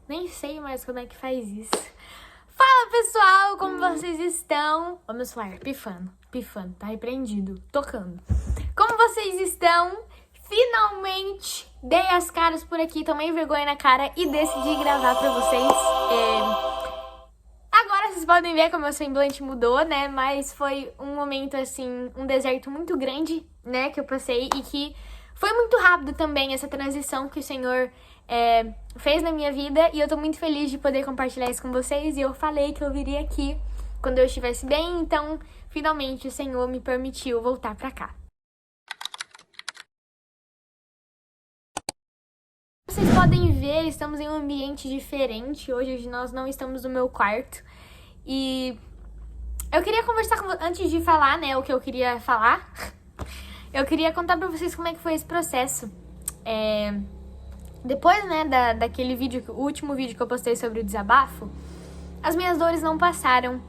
Nem sei mais como é que faz isso. Fala, pessoal! Como vocês estão? Ó, meu celular, pifando, tá repreendido, tocando. Como vocês estão? Finalmente dei as caras por aqui, tomei vergonha na cara e decidi gravar pra vocês. Agora vocês podem ver como meu semblante mudou, né? Mas foi um momento, assim, um deserto muito grande, né? Que eu passei e que foi muito rápido também essa transição que o Senhor fez na minha vida. E eu tô muito feliz de poder compartilhar isso com vocês. E eu falei que eu viria aqui quando eu estivesse bem. Então, finalmente, o Senhor me permitiu voltar pra cá. Vocês podem ver, estamos em um ambiente diferente. Hoje nós não estamos no meu quarto. E eu queria conversar com vocês, antes de falar, né, o que eu queria falar. Eu queria contar pra vocês como é que foi esse processo. Depois, né, daquele vídeo, o último vídeo que eu postei sobre o desabafo, as minhas dores não passaram.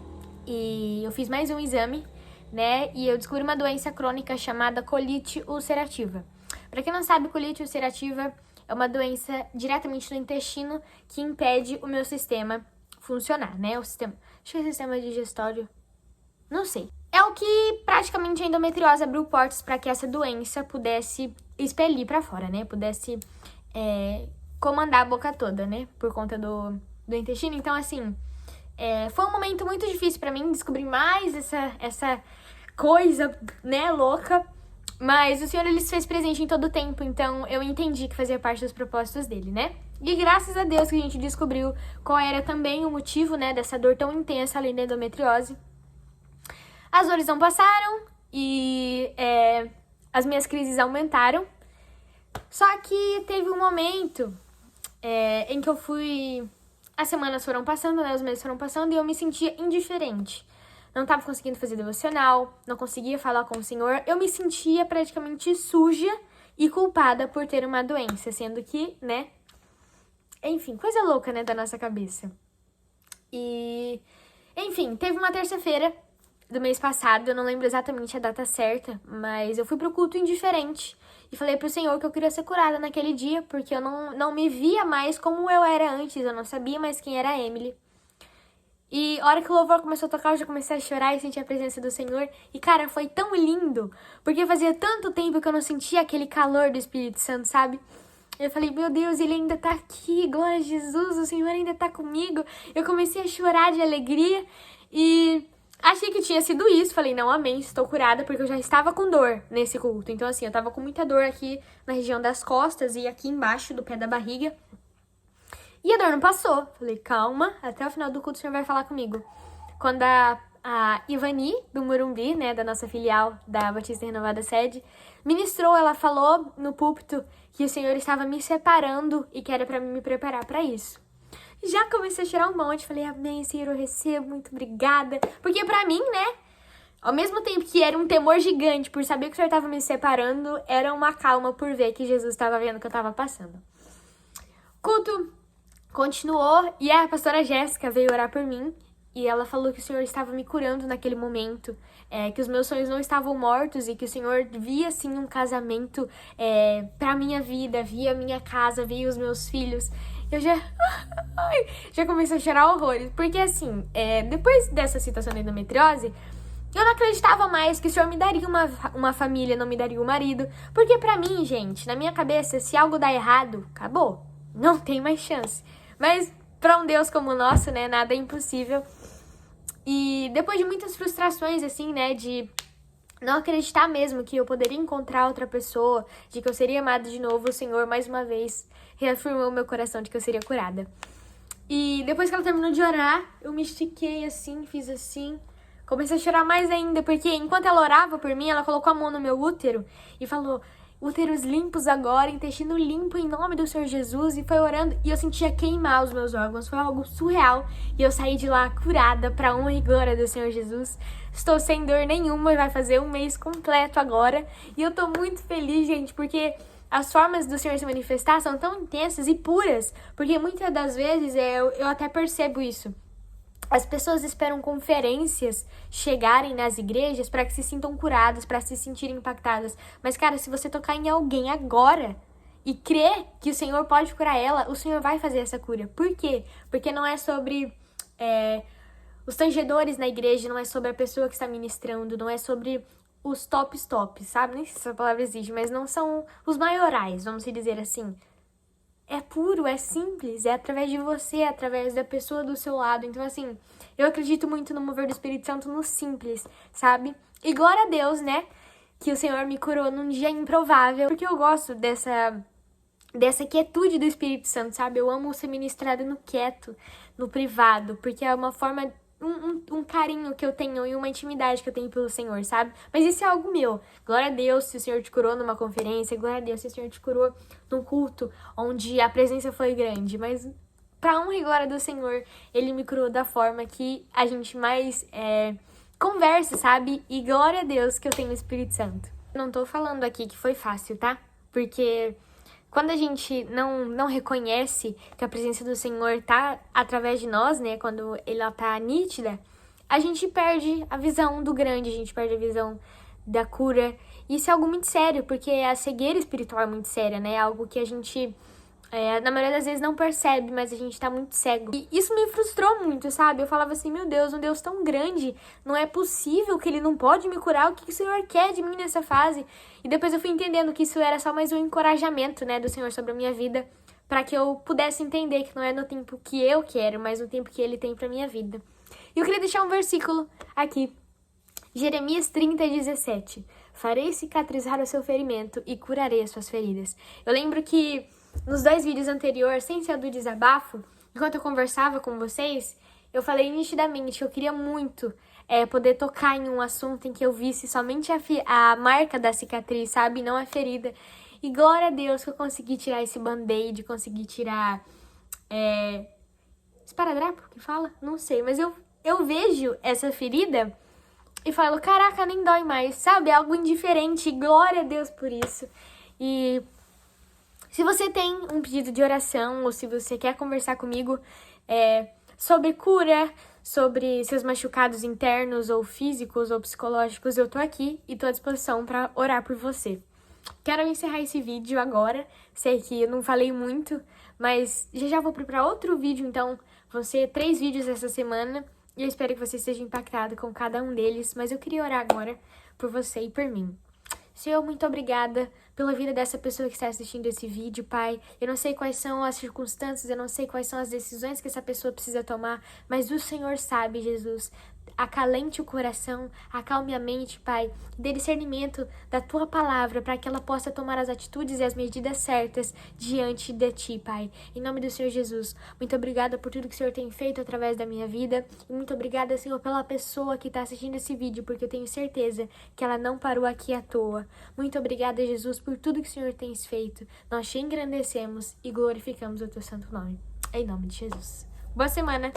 E eu fiz mais um exame, né, e eu descobri uma doença crônica chamada colite ulcerativa. Pra quem não sabe, colite ulcerativa é uma doença diretamente no intestino que impede o meu sistema funcionar, né? O sistema, acho que é o sistema digestório, não sei. É o que praticamente a endometriose abriu portas para que essa doença pudesse expelir para fora, né? Pudesse comandar a boca toda, né? Por conta do intestino. Então, assim, foi um momento muito difícil para mim descobrir mais essa coisa, né, louca. Mas o Senhor, ele se fez presente em todo o tempo, então eu entendi que fazia parte dos propósitos dele, né? E graças a Deus que a gente descobriu qual era também o motivo, né, dessa dor tão intensa além da endometriose. As dores não passaram e as minhas crises aumentaram. Só que teve um momento em que eu fui... As semanas foram passando, né, os meses foram passando e eu me sentia indiferente. Não estava conseguindo fazer devocional, não conseguia falar com o Senhor. Eu me sentia praticamente suja e culpada por ter uma doença, sendo que, né? Enfim, coisa louca, né, da nossa cabeça. E, enfim, teve uma terça-feira do mês passado, eu não lembro exatamente a data certa, mas eu fui pro culto indiferente e falei pro Senhor que eu queria ser curada naquele dia, porque eu não me via mais como eu era antes, eu não sabia mais quem era a Emily. E a hora que o louvor começou a tocar, eu já comecei a chorar e sentir a presença do Senhor. E, cara, foi tão lindo, porque fazia tanto tempo que eu não sentia aquele calor do Espírito Santo, sabe? Eu falei, meu Deus, ele ainda tá aqui, glória a Jesus, o Senhor ainda tá comigo. Eu comecei a chorar de alegria e achei que tinha sido isso. Falei, não, amém, estou curada, porque eu já estava com dor nesse culto. Então, assim, eu tava com muita dor aqui na região das costas e aqui embaixo do pé da barriga. E a dor não passou. Falei, calma, até o final do culto o Senhor vai falar comigo. Quando a Ivani, do Morumbi, né, da nossa filial da Batista Renovada Sede, ministrou, ela falou no púlpito que o Senhor estava me separando e que era pra me preparar pra isso. Já comecei a chorar um monte, falei, amém, Senhor, eu recebo, muito obrigada. Porque pra mim, né, ao mesmo tempo que era um temor gigante por saber que o Senhor estava me separando, era uma calma por ver que Jesus estava vendo o que eu estava passando. Culto continuou e a pastora Jéssica veio orar por mim e ela falou que o Senhor estava me curando naquele momento, que os meus sonhos não estavam mortos e que o Senhor via, sim, um casamento pra minha vida, via a minha casa, via os meus filhos. Eu já comecei a chorar horrores, porque assim, depois dessa situação da endometriose, eu não acreditava mais que o Senhor me daria uma família, não me daria um marido, porque pra mim, gente, na minha cabeça, se algo dá errado, acabou, não tem mais chance. Mas pra um Deus como o nosso, né, nada é impossível. E depois de muitas frustrações, assim, né, de não acreditar mesmo que eu poderia encontrar outra pessoa, de que eu seria amada de novo, o Senhor, mais uma vez, reafirmou meu coração de que eu seria curada. E depois que ela terminou de orar, eu me estiquei assim, fiz assim, comecei a chorar mais ainda, porque enquanto ela orava por mim, ela colocou a mão no meu útero e falou... úteros limpos agora, intestino limpo em nome do Senhor Jesus, e foi orando e eu sentia queimar os meus órgãos, foi algo surreal e eu saí de lá curada pra honra e glória do Senhor Jesus. Estou sem dor nenhuma, vai fazer um mês completo agora e eu tô muito feliz, gente, porque as formas do Senhor se manifestar são tão intensas e puras, porque muitas das vezes eu até percebo isso. As pessoas esperam conferências chegarem nas igrejas para que se sintam curadas, para se sentirem impactadas. Mas, cara, se você tocar em alguém agora, e crer que o Senhor pode curar ela, o Senhor vai fazer essa cura. Por quê? Porque não é sobre os tangedores na igreja, não é sobre a pessoa que está ministrando, não é sobre os tops, sabe? Nem sei se essa palavra existe, mas não são os maiorais, vamos dizer assim. É puro, é simples, é através de você, é através da pessoa do seu lado. Então, assim, eu acredito muito no mover do Espírito Santo no simples, sabe? E glória a Deus, né? Que o Senhor me curou num dia improvável, porque eu gosto dessa quietude do Espírito Santo, sabe? Eu amo ser ministrada no quieto, no privado, porque é uma forma, um carinho que eu tenho e uma intimidade que eu tenho pelo Senhor, sabe? Mas isso é algo meu. Glória a Deus se o Senhor te curou numa conferência, glória a Deus se o Senhor te curou num culto onde a presença foi grande, mas pra honra e glória do Senhor, Ele me curou da forma que a gente mais conversa, sabe? E glória a Deus que eu tenho o Espírito Santo. Não tô falando aqui que foi fácil, tá? Porque quando a gente não reconhece que a presença do Senhor tá através de nós, né? Quando ela tá nítida, a gente perde a visão do grande, a gente perde a visão da cura. Isso é algo muito sério, porque a cegueira espiritual é muito séria, né? É algo que a gente, na maioria das vezes, não percebe, mas a gente tá muito cego. E isso me frustrou muito, sabe? Eu falava assim, meu Deus, um Deus tão grande, não é possível que Ele não pode me curar, o que o Senhor quer de mim nessa fase? E depois eu fui entendendo que isso era só mais um encorajamento, né, do Senhor sobre a minha vida, para que eu pudesse entender que não é no tempo que eu quero, mas no tempo que Ele tem pra minha vida. E eu queria deixar um versículo aqui, Jeremias 30:17. Farei cicatrizar o seu ferimento e curarei as suas feridas. Eu lembro que nos 2 vídeos anteriores, sem ser do desabafo, enquanto eu conversava com vocês, eu falei nitidamente que eu queria muito poder tocar em um assunto em que eu visse somente a marca da cicatriz, sabe? Não a ferida. E glória a Deus que eu consegui tirar esse band-aid, consegui tirar... esparadrapo que fala? Não sei, mas eu vejo essa ferida e falo, caraca, nem dói mais, sabe? É algo indiferente, glória a Deus por isso. E se você tem um pedido de oração ou se você quer conversar comigo sobre cura, sobre seus machucados internos ou físicos ou psicológicos, eu tô aqui e tô à disposição para orar por você. Quero encerrar esse vídeo agora, sei que eu não falei muito, mas já vou para outro vídeo, então vão ser 3 vídeos essa semana e eu espero que você seja impactado com cada um deles, mas eu queria orar agora por você e por mim. Senhor, muito obrigada pela vida dessa pessoa que está assistindo esse vídeo, Pai. Eu não sei quais são as circunstâncias, eu não sei quais são as decisões que essa pessoa precisa tomar, mas o Senhor sabe, Jesus. Acalente o coração, acalme a mente, Pai. Dê discernimento da Tua palavra para que ela possa tomar as atitudes e as medidas certas diante de Ti, Pai. Em nome do Senhor Jesus, muito obrigada por tudo que o Senhor tem feito através da minha vida. E muito obrigada, Senhor, pela pessoa que está assistindo esse vídeo, porque eu tenho certeza que ela não parou aqui à toa. Muito obrigada, Jesus, por tudo que o Senhor tem feito. Nós te engrandecemos e glorificamos o Teu santo nome. Em nome de Jesus. Boa semana!